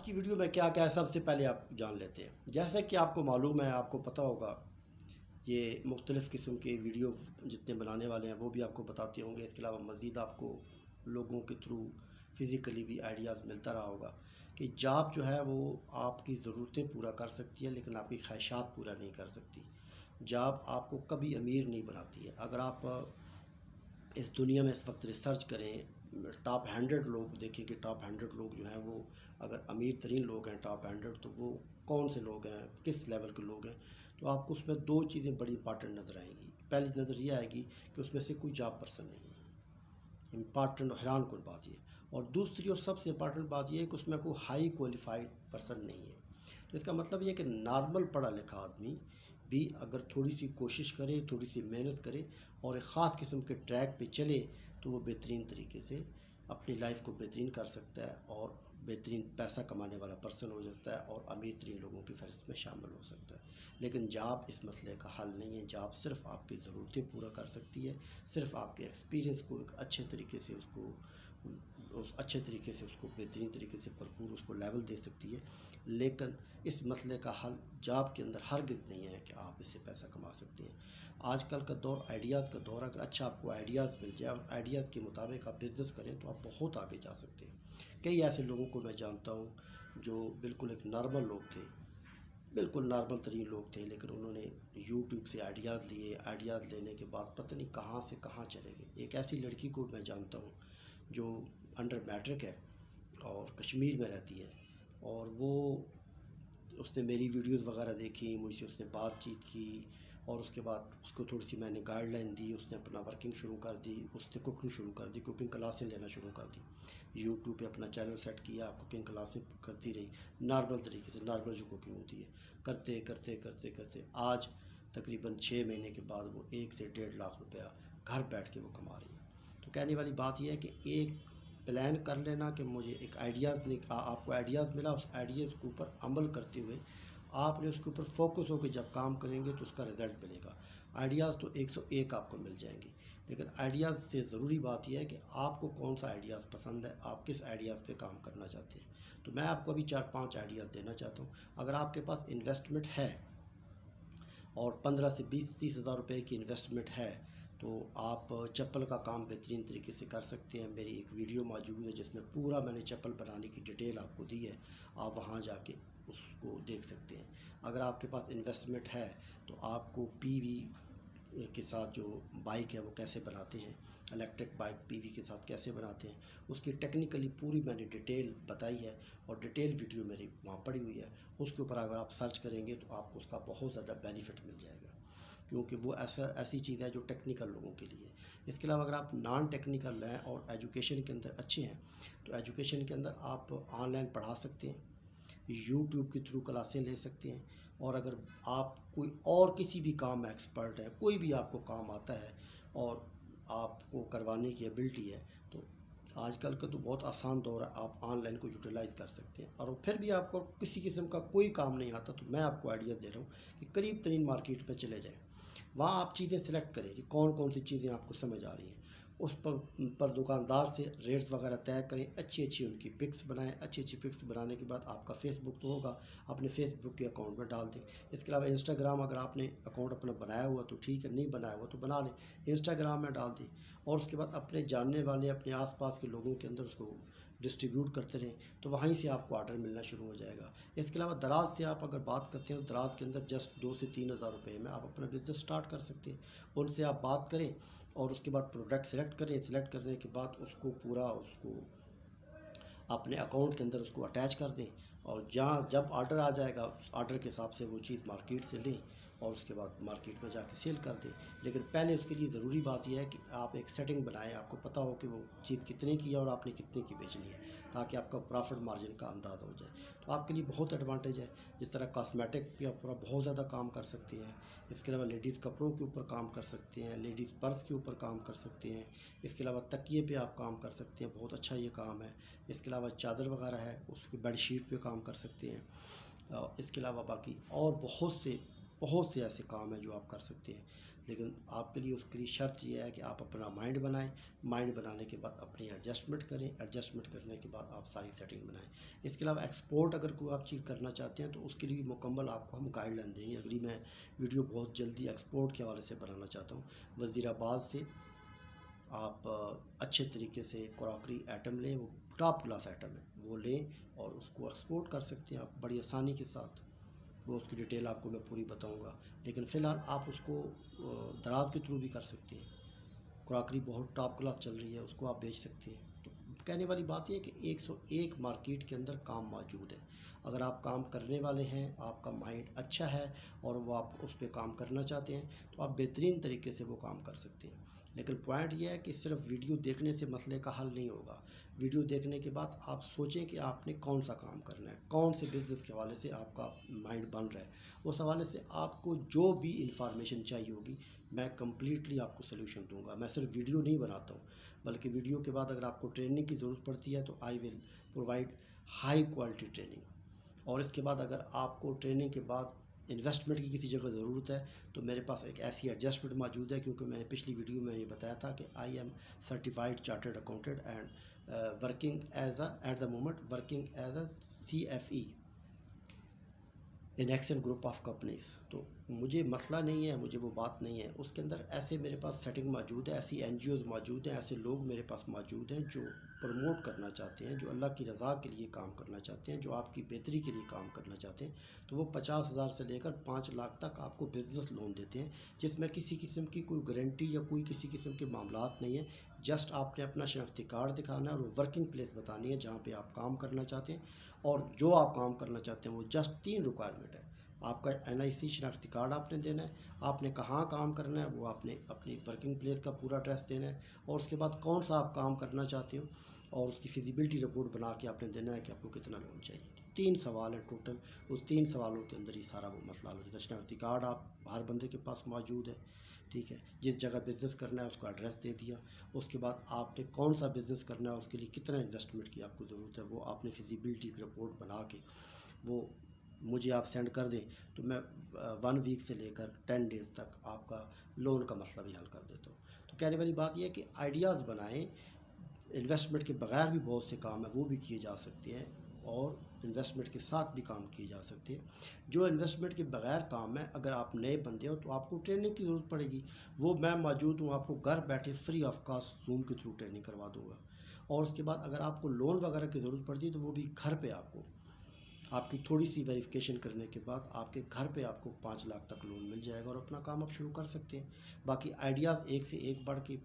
की वीडियो में क्या क्या है सबसे पहले आप जान लेते हैं। जैसे कि आपको मालूम है, आपको पता होगा, ये मुख्तलिफ़ किस्म के वीडियो जितने बनाने वाले हैं वो भी आपको बताते होंगे। इसके अलावा मज़ीद आपको लोगों के थ्रू फ़िज़िकली भी आइडियाज़ मिलता रहा होगा कि जॉब जो है वो आपकी ज़रूरतें पूरा कर सकती है लेकिन आपकी ख्वाहिशात पूरा नहीं कर सकती। जॉब आपको कभी अमीर नहीं बनाती है। अगर आप इस दुनिया में इस वक्त रिसर्च करें, टॉप 100 लोग देखें कि टॉप 100 लोग जो हैं वो अगर अमीर तरीन लोग हैं टॉप 100, तो वो कौन से लोग हैं, किस लेवल के लोग हैं। तो आपको उसमें दो चीज़ें बड़ी इंपॉर्टेंट नज़र आएंगी। पहली नज़र ये आएगी कि उसमें से कोई जॉब पर्सन नहीं है, इम्पॉर्टेंट हैरान कौन बात ये। और दूसरी और सबसे इम्पॉर्टेंट बात यह है कि उसमें कोई हाई क्वालिफाइड पर्सन नहीं है। तो इसका मतलब ये है कि नॉर्मल पढ़ा लिखा आदमी भी अगर थोड़ी सी कोशिश करे, थोड़ी सी मेहनत करे और एक ख़ास किस्म के ट्रैक पे चले तो वो बेहतरीन तरीके से अपनी लाइफ को बेहतरीन कर सकता है और बेहतरीन पैसा कमाने वाला पर्सन हो सकता है और अमीर तरीन लोगों की फहरिस्त में शामिल हो सकता है। लेकिन जॉब इस मसले का हल नहीं है। जॉब सिर्फ़ आपकी ज़रूरतें पूरा कर सकती है, सिर्फ़ आपके एक्सपीरियंस को एक अच्छे तरीके से उसको बेहतरीन तरीके से भरपूर उसको लेवल दे सकती है। लेकिन इस मसले का हल जॉब के अंदर हरगिज़ नहीं है कि आप इससे पैसा कमा सकते हैं। आजकल का दौर आइडियाज़ का दौर, अगर अच्छा आपको आइडियाज़ मिल जाए और आइडियाज़ के मुताबिक आप बिज़नेस करें तो आप बहुत आगे जा सकते हैं। कई ऐसे लोगों को मैं जानता हूँ जो बिल्कुल एक नॉर्मल लोग थे, बिल्कुल नॉर्मल तरीन लोग थे, लेकिन उन्होंने यूट्यूब से आइडियाज़ लिए। आइडियाज़ लेने के बाद पता नहीं कहाँ से कहाँ चले गए। एक ऐसी लड़की को मैं जानता हूँ जो अंडर मैट्रिक है और कश्मीर में रहती है, और वो उसने मेरी वीडियोस वगैरह देखी, मुझसे उसने बातचीत की और उसके बाद उसको थोड़ी सी मैंने गाइडलाइन दी। उसने अपना वर्किंग शुरू कर दी, उसने कुकिंग शुरू कर दी, कुकिंग क्लासें लेना शुरू कर दी। यूट्यूब पे अपना चैनल सेट किया, कुकिंग क्लासें करती रही नॉर्मल तरीके से, नॉर्मल जो कुकिंग होती है, करते करते करते करते आज तकरीबन 6 महीने के बाद वो 1 से 1.5 लाख रुपया घर बैठ के वो कमा रही है। तो कहने वाली बात यह है कि एक प्लान कर लेना कि मुझे एक आइडियाज़ नहीं, आपको आइडियाज़ मिला, उस आइडियाज़ के ऊपर अमल करते हुए आपने उसके ऊपर फोकस होकर जब काम करेंगे तो उसका रिज़ल्ट मिलेगा। आइडियाज़ तो 101 आपको मिल जाएंगे, लेकिन आइडियाज़ से ज़रूरी बात यह है कि आपको कौन सा आइडियाज़ पसंद है, आप किस आइडियाज़ पे काम करना चाहते हैं। तो मैं आपको अभी 4-5 आइडियाज़ देना चाहता हूँ। अगर आपके पास इन्वेस्टमेंट है और 15 से 20-30 हज़ार रुपये की इन्वेस्टमेंट है तो आप चप्पल का काम बेहतरीन तरीके से कर सकते हैं। मेरी एक वीडियो मौजूद है जिसमें पूरा मैंने चप्पल बनाने की डिटेल आपको दी है, आप वहां जाके उसको देख सकते हैं। अगर आपके पास इन्वेस्टमेंट है तो आपको पीवी के साथ जो बाइक है वो कैसे बनाते हैं, इलेक्ट्रिक बाइक पीवी के साथ कैसे बनाते हैं, उसकी टेक्निकली पूरी मैंने डिटेल बताई है और डिटेल वीडियो मेरी वहाँ पड़ी हुई है। उसके ऊपर अगर आप सर्च करेंगे तो आपको उसका बहुत ज़्यादा बेनिफिट मिल जाएगा, क्योंकि वो ऐसी चीज़ है जो टेक्निकल लोगों के लिए। इसके अलावा अगर आप नॉन टेक्निकल हैं और एजुकेशन के अंदर अच्छे हैं तो एजुकेशन के अंदर आप ऑनलाइन पढ़ा सकते हैं, यूट्यूब के थ्रू क्लासें ले सकते हैं। और अगर आप कोई और किसी भी काम में एक्सपर्ट है, कोई भी आपको काम आता है और आपको करवाने की एबिलिटी है, तो आजकल का तो बहुत आसान दौर है, आप ऑनलाइन को यूटिलाइज़ कर सकते हैं। और फिर भी आपको किसी किस्म का कोई काम नहीं आता तो मैं आपको आइडिया दे रहा हूँ कि करीब तरीन मार्केट में चले जाएँ, वहाँ आप चीज़ें सिलेक्ट करें कि कौन कौन सी चीज़ें आपको समझ आ रही हैं। उस पर दुकानदार से रेट्स वगैरह तय करें, अच्छी अच्छी उनकी पिक्स बनाएं। अच्छी अच्छी पिक्स बनाने के बाद आपका फेसबुक तो होगा, अपने फेसबुक के अकाउंट में डाल दें। इसके अलावा इंस्टाग्राम अगर आपने अकाउंट अपना बनाया हुआ तो ठीक है, नहीं बनाया हुआ तो बना लें, इंस्टाग्राम में डाल दें। और उसके बाद अपने जानने वाले अपने आसपास के लोगों के अंदर उसको डिस्ट्रीब्यूट करते रहें, तो वहीं से आपको ऑर्डर मिलना शुरू हो जाएगा। इसके अलावा दराज से आप अगर बात करते हैं तो दराज के अंदर जस्ट 2 से 3 हज़ार रुपये में आप अपना बिज़नेस स्टार्ट कर सकते हैं। उनसे आप बात करें और उसके बाद प्रोडक्ट सेलेक्ट करें। सेलेक्ट करने के बाद उसको पूरा उसको अपने अकाउंट के अंदर उसको अटैच कर दें और जहाँ जब ऑर्डर आ जाएगा उस ऑर्डर के हिसाब से वो चीज़ मार्केट से लें और उसके बाद मार्केट में जाके सेल कर दें। लेकिन पहले उसके लिए ज़रूरी बात यह है कि आप एक सेटिंग बनाएं, आपको पता हो कि वो चीज़ कितने की है और आपने कितने की बेचनी है, ताकि आपका प्रॉफिट मार्जिन का अंदाज़ा हो जाए। तो आपके लिए बहुत एडवांटेज है। जिस तरह कॉस्मेटिक पे आप पूरा बहुत ज़्यादा काम कर सकते हैं। इसके अलावा लेडीज़ कपड़ों के ऊपर काम कर सकते हैं, लेडीज़ पर्स के ऊपर काम कर सकते हैं। इसके अलावा तकिए पे आप काम कर सकते हैं, बहुत अच्छा ये काम है। इसके अलावा चादर वगैरह है उसकी बेडशीट पे काम कर सकते हैं। इसके अलावा बाकी और बहुत से ऐसे काम हैं जो आप कर सकते हैं। लेकिन आपके लिए उसके लिए शर्त यह है कि आप अपना माइंड बनाएं, माइंड बनाने के बाद अपनी एडजस्टमेंट करें, एडजस्टमेंट करने के बाद आप सारी सेटिंग बनाएं। इसके अलावा एक्सपोर्ट अगर कोई आप चीज़ करना चाहते हैं तो उसके लिए मुकम्मल आपको हम गाइडलाइन देंगे। अगली मैं वीडियो बहुत जल्दी एक्सपोर्ट के हवाले से बनाना चाहता हूँ। वज़ीराबाद से आप अच्छे तरीके से क्रॉकरी आइटम लें, वो टॉप क्लास आइटम है, वो लें और उसको एक्सपोर्ट कर सकते हैं आप बड़ी आसानी के साथ। वो उसकी डिटेल आपको मैं पूरी बताऊंगा, लेकिन फ़िलहाल आप उसको दराज के थ्रू भी कर सकते हैं। क्रॉकरी बहुत टॉप क्लास चल रही है, उसको आप बेच सकते हैं। तो कहने वाली बात यह है कि 101 मार्केट के अंदर काम मौजूद है। अगर आप काम करने वाले हैं, आपका माइंड अच्छा है और वो आप उस पर काम करना चाहते हैं, तो आप बेहतरीन तरीके से वो काम कर सकते हैं। लेकिन पॉइंट ये है कि सिर्फ वीडियो देखने से मसले का हल नहीं होगा। वीडियो देखने के बाद आप सोचें कि आपने कौन सा काम करना है, कौन से बिज़नेस के हवाले से आपका माइंड बन रहा है। उस हवाले से आपको जो भी इंफॉर्मेशन चाहिए होगी, मैं कम्प्लीटली आपको सलूशन दूंगा। मैं सिर्फ वीडियो नहीं बनाता हूँ, बल्कि वीडियो के बाद अगर आपको ट्रेनिंग की ज़रूरत पड़ती है तो I will provide high quality training. और इसके बाद अगर आपको ट्रेनिंग के बाद इन्वेस्टमेंट की किसी जगह ज़रूरत है तो मेरे पास एक ऐसी एडजस्टमेंट मौजूद है, क्योंकि मैंने पिछली वीडियो में ये बताया था कि I am certified chartered accountant and working as a at the moment working as a CFE in action group of companies. तो मुझे मसला नहीं है, मुझे वो बात नहीं है। उसके अंदर ऐसे मेरे पास सेटिंग मौजूद है, ऐसी NGOs मौजूद हैं, ऐसे लोग मेरे पास मौजूद हैं जो प्रमोट करना चाहते हैं, जो अल्लाह की रज़ा के लिए काम करना चाहते हैं, जो आपकी बेहतरी के लिए काम करना चाहते हैं। तो वो 50,000 से लेकर 5 लाख तक आपको बिज़नेस लोन देते हैं, जिसमें किसी किस्म की कोई गारंटी या कोई किसी किस्म के मामलात नहीं है। जस्ट आपने अपना शनाख्ती कार्ड दिखाना है और वो वर्किंग प्लेस बतानी है जहाँ पर आप काम करना चाहते हैं। और जो आप काम करना चाहते हैं वो जस्ट 3 रिक्वायरमेंट है। आपका NIC शनाख्ती कार्ड आपने देना है, आपने कहाँ काम करना है वो आपने अपनी वर्किंग प्लेस का पूरा एड्रेस देना है, और उसके बाद कौन सा आप काम करना चाहते हो और उसकी फिजिबिलिटी रिपोर्ट बना के आपने देना है कि आपको कितना लोन चाहिए। 3 सवाल हैं टोटल, उस 3 सवालों के अंदर ही सारा वो मसला हो जाता है। शनाख्ती कार्ड आप हर बंदे के पास मौजूद है, ठीक है। जिस जगह बिज़नेस करना है उसका एड्रेस दे दिया। उसके बाद आपने कौन सा बिज़नेस करना है, उसके लिए कितना इन्वेस्टमेंट की आपको ज़रूरत है, वो आपने फिजिबिलिटी रिपोर्ट बना के वो मुझे आप सेंड कर दें, तो मैं 1 वीक से लेकर 10 डेज़ तक आपका लोन का मसला भी हल कर देता हूँ। तो कहने वाली बात यह है कि आइडियाज़ बनाएं। इन्वेस्टमेंट के बगैर भी बहुत से काम है वो भी किए जा सकते हैं, और इन्वेस्टमेंट के साथ भी काम किए जा सकते हैं। जो इन्वेस्टमेंट के बगैर काम है, अगर आप नए बंदे हो तो आपको ट्रेनिंग की ज़रूरत पड़ेगी। वो मैं मौजूद हूँ, आपको घर बैठे फ्री ऑफ कॉस्ट जूम के थ्रू ट्रेनिंग करवा दूँगा। और उसके बाद अगर आपको लोन वगैरह की ज़रूरत पड़ती है तो वो भी घर पे आपको, आपकी थोड़ी सी वेरिफिकेशन करने के बाद आपके घर पे आपको 5 लाख तक लोन मिल जाएगा और अपना काम आप शुरू कर सकते हैं। बाकी आइडियाज़ एक से एक बढ़ के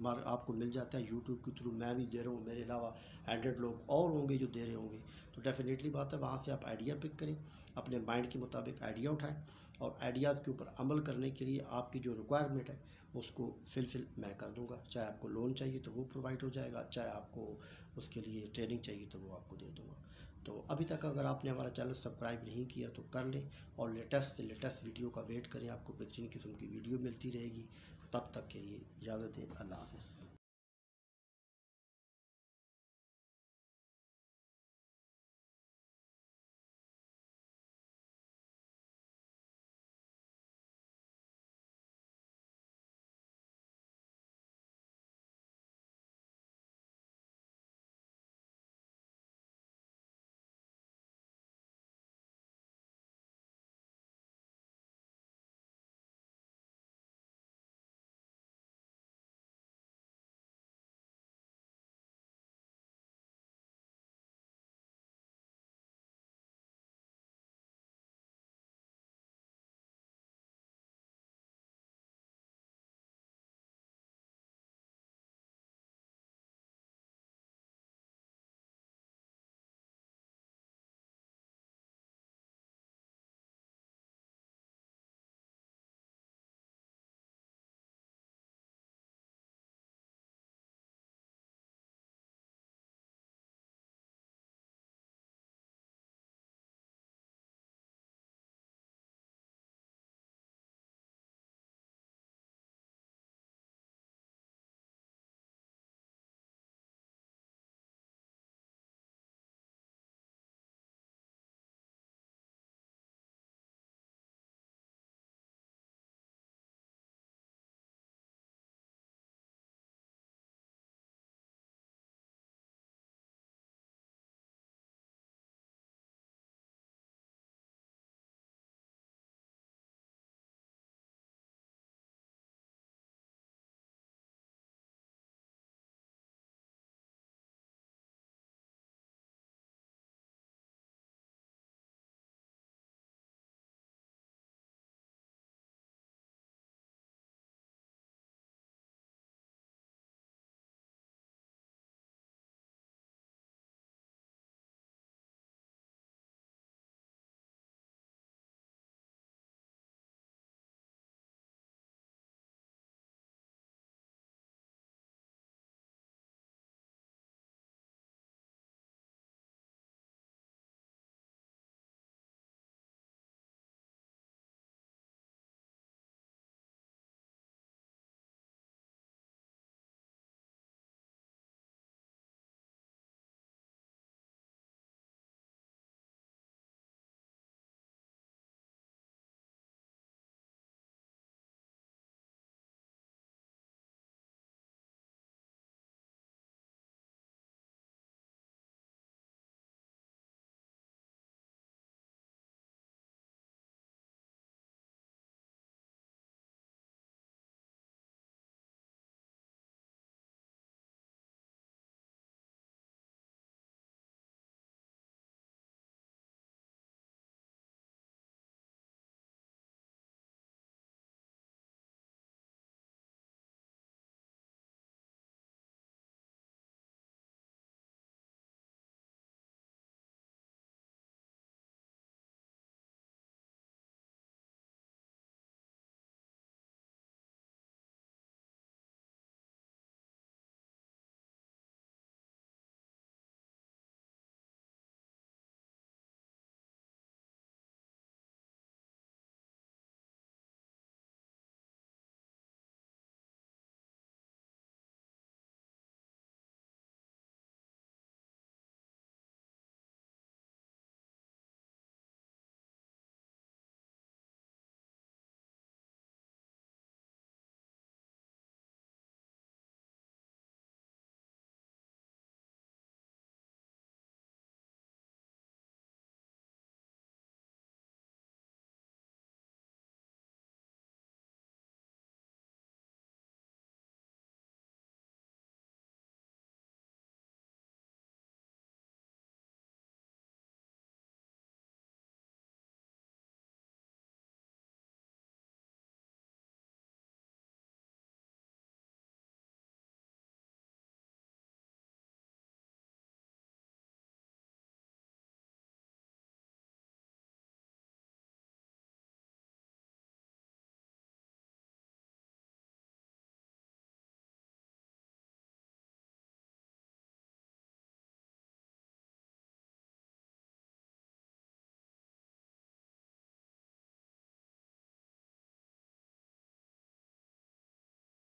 आपको मिल जाता है यूट्यूब के थ्रू। मैं भी दे रहा हूँ, मेरे अलावा 100 लोग और होंगे जो दे रहे होंगे। तो डेफिनेटली बात है, वहाँ से आप आइडिया पिक करें, अपने माइंड के मुताबिक आइडिया उठाएँ, और आइडियाज़ के ऊपर अमल करने के लिए आपकी जो रिक्वायरमेंट है उसको फिल मैं कर दूँगा। चाहे आपको लोन चाहिए तो वो प्रोवाइड हो जाएगा, चाहे आपको उसके लिए ट्रेनिंग चाहिए तो वो आपको दे दूँगा। तो अभी तक अगर आपने हमारा चैनल सब्सक्राइब नहीं किया तो कर लें, और लेटेस्ट से लेटेस्ट वीडियो का वेट करें। आपको बेहतरीन किस्म की वीडियो मिलती रहेगी। तब तक के लिए इजाज़त दें। अल्लाह हाफ़िज़।